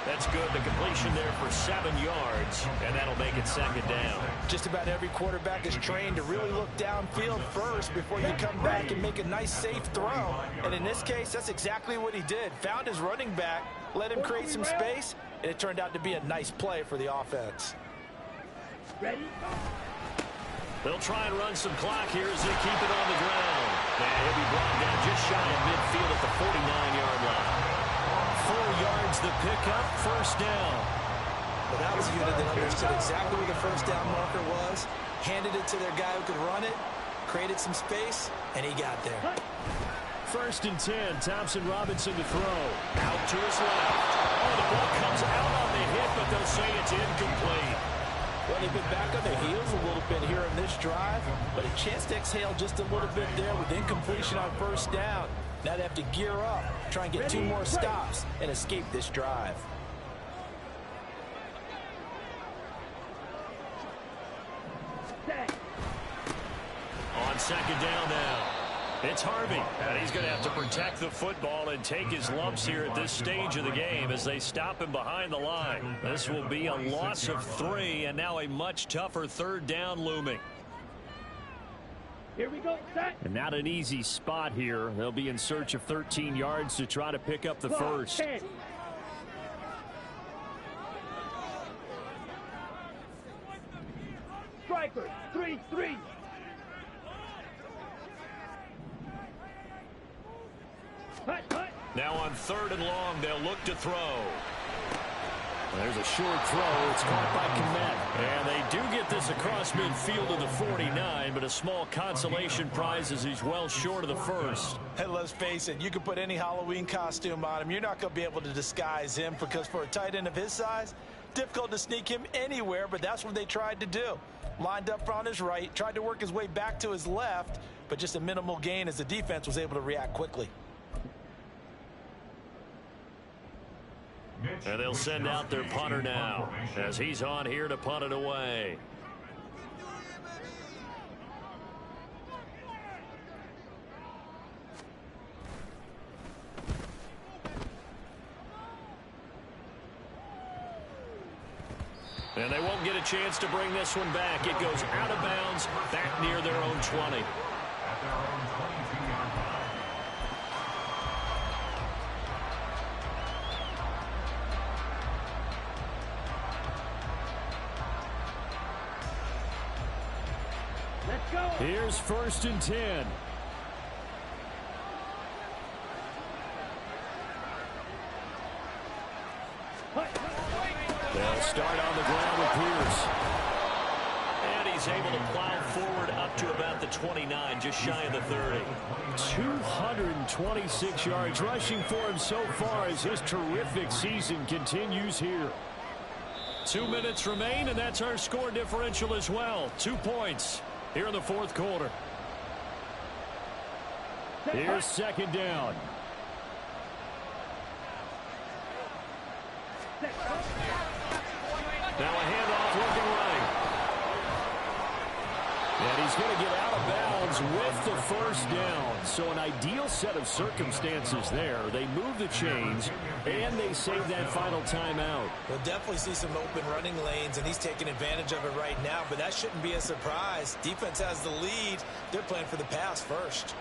That's good. The completion there for 7 yards, and that'll make it 2nd down. Just about every quarterback is trained to really look downfield first before you come back and make a nice, safe throw. And in this case, that's exactly what he did. Found his running back, let him create some space, and it turned out to be a nice play for the offense. Ready? They'll try and run some clock here as they keep it on the ground. And he'll be brought down just shy of midfield at the 49-yard line. 4 yards the pickup, first down. Well, that was a unit that understood exactly where the first down marker was, handed it to their guy who could run it, created some space, and he got there. 1st and 10. Thompson Robinson to throw. Out to his left. Oh, the ball comes out on the hit, but they'll say it's incomplete. Well, they've been back on their heels a little bit here in this drive, but a chance to exhale just a little bit there with incompletion on first down. Now they have to gear up, try and get 2 more stops, and escape this drive. On 2nd down now. It's Harvey, and he's going to have to protect the football and take his lumps here at this stage of the game as they stop him behind the line. This will be a loss of 3, and now a much tougher 3rd down looming. Here we go, set. And not an easy spot here. They'll be in search of 13 yards to try to pick up the first. 10. Strikers, 3-3. Now on 3rd and long, they'll look to throw. There's a short throw. It's caught by Kmet. And they do get this across midfield to the 49, but a small consolation prize as he's well short of the first. Hey, let's face it, you can put any Halloween costume on him. You're not going to be able to disguise him because for a tight end of his size, difficult to sneak him anywhere, but that's what they tried to do. Lined up on his right, tried to work his way back to his left, but just a minimal gain as the defense was able to react quickly. And they'll send out their punter now as he's on here to punt it away. And they won't get a chance to bring this one back. It goes out of bounds back near their own 20. At their own 22-yard line. Let's go. Here's 1st and 10. They'll start on the ground with Pierce. And he's able to plow forward up to about the 29, just shy of the 30. 226 yards rushing for him so far as his terrific season continues here. 2 minutes remain, and that's our score differential as well. 2 points here in the 4th quarter. Here's 2nd down. Now a handoff looking right. And he's going to get out of bounds with the first down. So an ideal set of circumstances there. They move the chains, and they save that final timeout. We'll definitely see some open running lanes, and he's taking advantage of it right now, but that shouldn't be a surprise. Defense has the lead. They're playing for the pass first.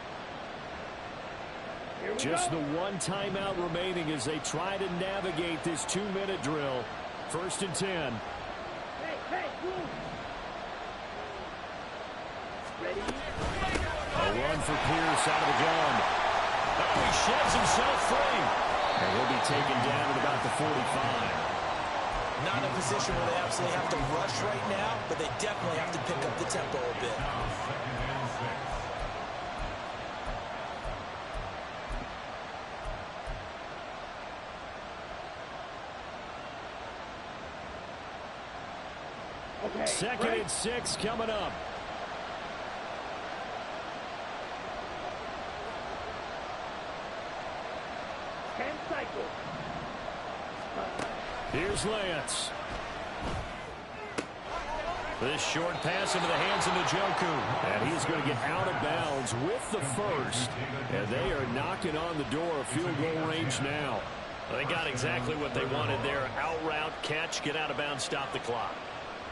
Just the 1 timeout remaining as they try to navigate this 2-minute drill. 1st and 10. Hey, move. Ready? A run for Pierce out of the gun. Oh, he sheds himself free. And he'll be taken down at about the 45. Not in a position where they absolutely have to rush right now, but they definitely have to pick up the tempo a bit. Okay. 2nd and 6 coming up. Cycle. Here's Lance. This short pass into the hands of Njoku. And he's going to get out of bounds with the first. And they are knocking on the door of field goal range now. They got exactly what they wanted there. Out route, catch, get out of bounds, stop the clock.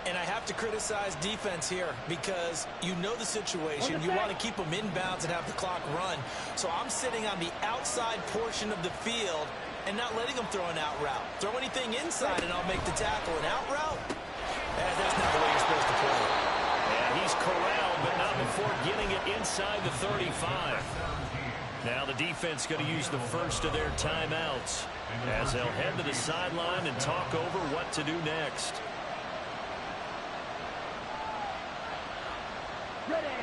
And I have to criticize defense here because you know the situation. You want to keep them inbounds and have the clock run. So I'm sitting on the outside portion of the field and not letting them throw an out route. Throw anything inside and I'll make the tackle. An out route? That's not the way you're supposed to play. And he's corralled, but not before getting it inside the 35. Now the defense going to use the first of their timeouts as they'll head to the sideline and talk over what to do next.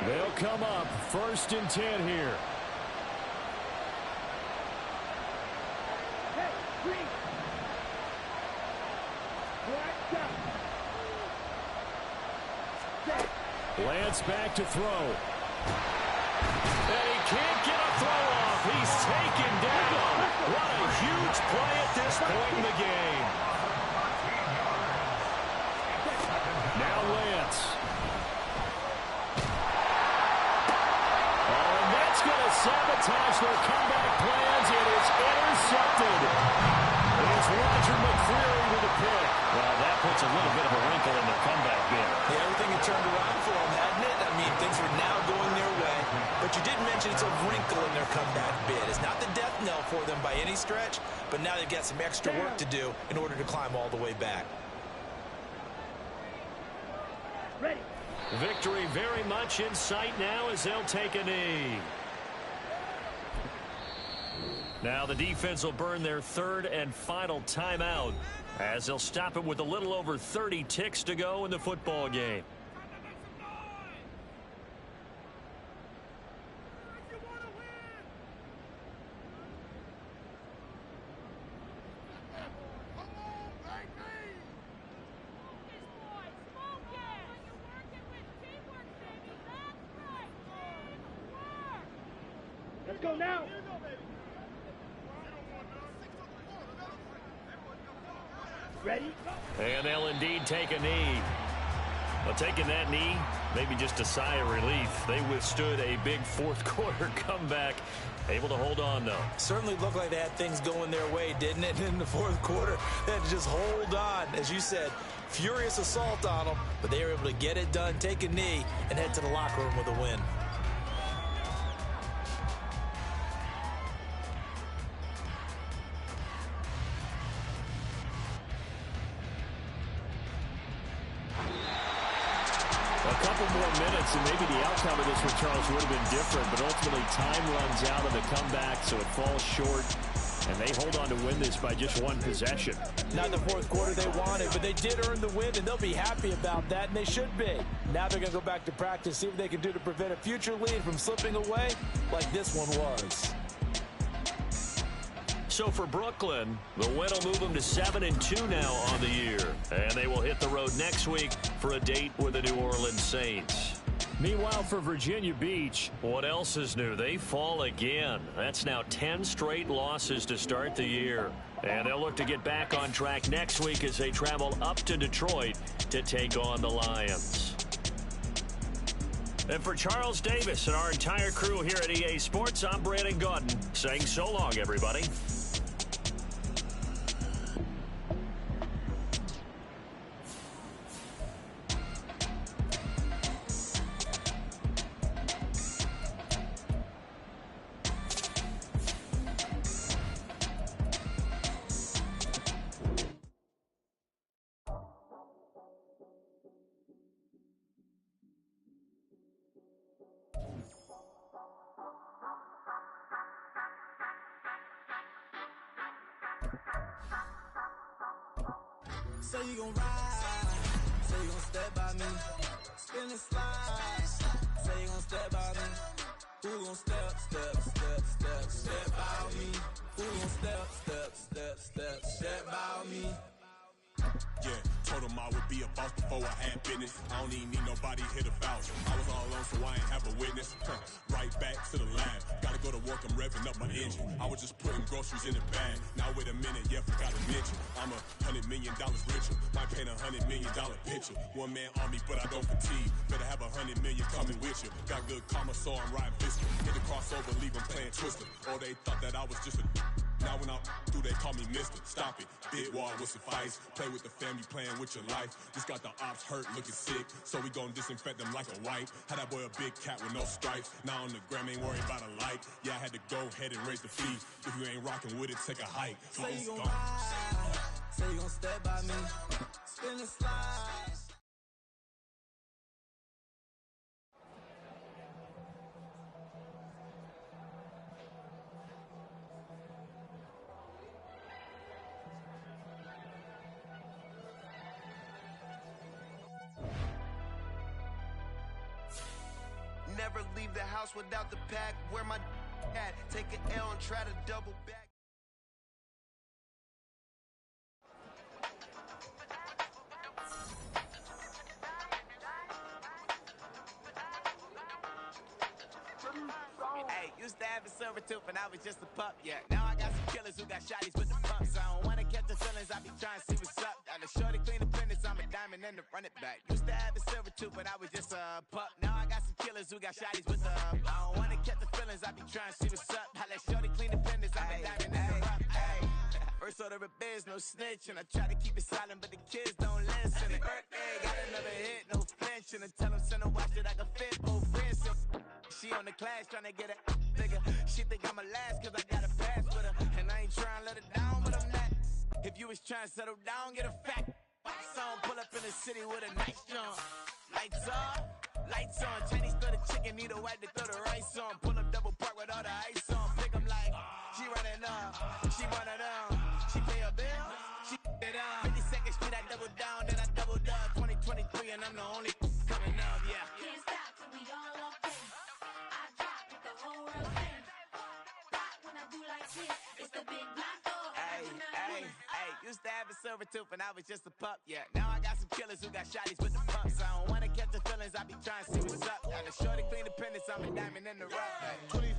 They'll come up 1st and 10 here. Lance back to throw. And he can't get a throw off. He's taken down. What a huge play at this point in the game. Now Lance. Oh, and that's going to sabotage their comeback plans. It is intercepted. It's Roger McCreary with the pick. Well, that puts a little bit of a wrinkle in their comeback bid. Yeah, everything had turned around for them, hadn't it? I mean, things were now going their way. But you did mention it's a wrinkle in their comeback bid. It's not the death knell for them by any stretch, but now they've got some extra work to do in order to climb all the way back. Ready. Victory very much in sight now as they'll take a knee. Now the defense will burn their 3rd and final timeout as they'll stop it with a little over 30 ticks to go in the football game. Let's go now. Ready? And they'll indeed take a knee. Well, taking that knee, maybe just a sigh of relief. They withstood a big 4th quarter comeback. Able to hold on, though. Certainly looked like they had things going their way, didn't it? In the 4th quarter, they had to just hold on. As you said, furious assault on them, but they were able to get it done, take a knee, and head to the locker room with a win. A couple more minutes, and maybe the outcome of this one, Charles, would have been different, but ultimately time runs out of the comeback, so it falls short, and they hold on to win this by just 1 possession. Not the 4th quarter they wanted, but they did earn the win, and they'll be happy about that, and they should be. Now they're going to go back to practice, see what they can do to prevent a future lead from slipping away like this one was. So for Brooklyn, the win will move them to 7-2 now on the year. And they will hit the road next week for a date with the New Orleans Saints. Meanwhile, for Virginia Beach, what else is new? They fall again. That's now 10 straight losses to start the year. And they'll look to get back on track next week as they travel up to Detroit to take on the Lions. And for Charles Davis and our entire crew here at EA Sports, I'm Brandon Gaudin saying so long, everybody. Say you gon' ride, say you gon' step by me, spin and slide, say you gon' step by me, who gon' step by me, who gon' step by me. Yeah, told him I would be a boss before I had business. I don't even need nobody hit a vouch. I was all alone, so I ain't have a witness. Right back to the lab. Gotta go to work, I'm revving up my engine. I was just putting groceries in the bag. Now wait a minute, yeah, forgot to mention. I'm $100 million richer. Might paint $100 million picture. One man army, but I don't fatigue. Better have 100 million coming with you. Got good karma, so I'm riding biscuit. Hit the crossover, leave them playing Twister. Or they thought that I was just a. Now when I do, they call me mister. Stop it. Big wall will suffice. Play with the family, playing with your life. Just got the ops hurt, looking sick. So we gon' disinfect them like a wipe. Had that boy a big cat with no stripes. Now on the gram, ain't worried about a light. Yeah, I had to go ahead and raise the fee. If you ain't rocking with it, take a hike. Say you gon' ride, say you gon' step by me, spin and slide. never leave the house without the pack. Where my at? Take an L and try to double back. Hey, used to have a silver tooth and I was just a pup, yeah. Now I got some killers who got shotties with the pumps. I don't wanna catch the feelings, I be trying to see what's up. Got a shorty clean the pendants, I'm a diamond and to run it back. Used to have a silver tooth but I was just a pup. Now I got some killers who got shotties with the I don't wanna catch the feelings, I be trying to see what's up. I let shorty clean the pendants, I'm a diamond and to run it back. First order of biz, no snitch, and I try to keep it silent, but the kids don't listen. And birthday, got another hit, no flinch, and I tell them send a watch that I can fit both wrists. She on the class trying to get a nigga. She think I'm a last cause I got a pass with her. And I ain't trying to let her down, but I'm not. If you was trying to settle down, get a fact. Song pull up in the city with a nice jump. Lights on. Chinese throw the chicken, need a wipe to throw the rice on. Pull up double park with all the ice on. Pick 'em like, she running up, she running down. She pay her bill, she it up. 52nd Street, I double down, then I doubled up. 2023 and I'm the only coming up, yeah. Can't stop till we all up in. I drop with the whole world in. Rock when I do like this, it's the big black dog. Hey, used to have a silver tooth and I was just a pup, yeah. Now I got some killers who got shotties with the pumps. I don't wanna catch the feelings, I be trying to see what's up. Got a shorty clean the pendants, I'm a diamond in the rough. Hey.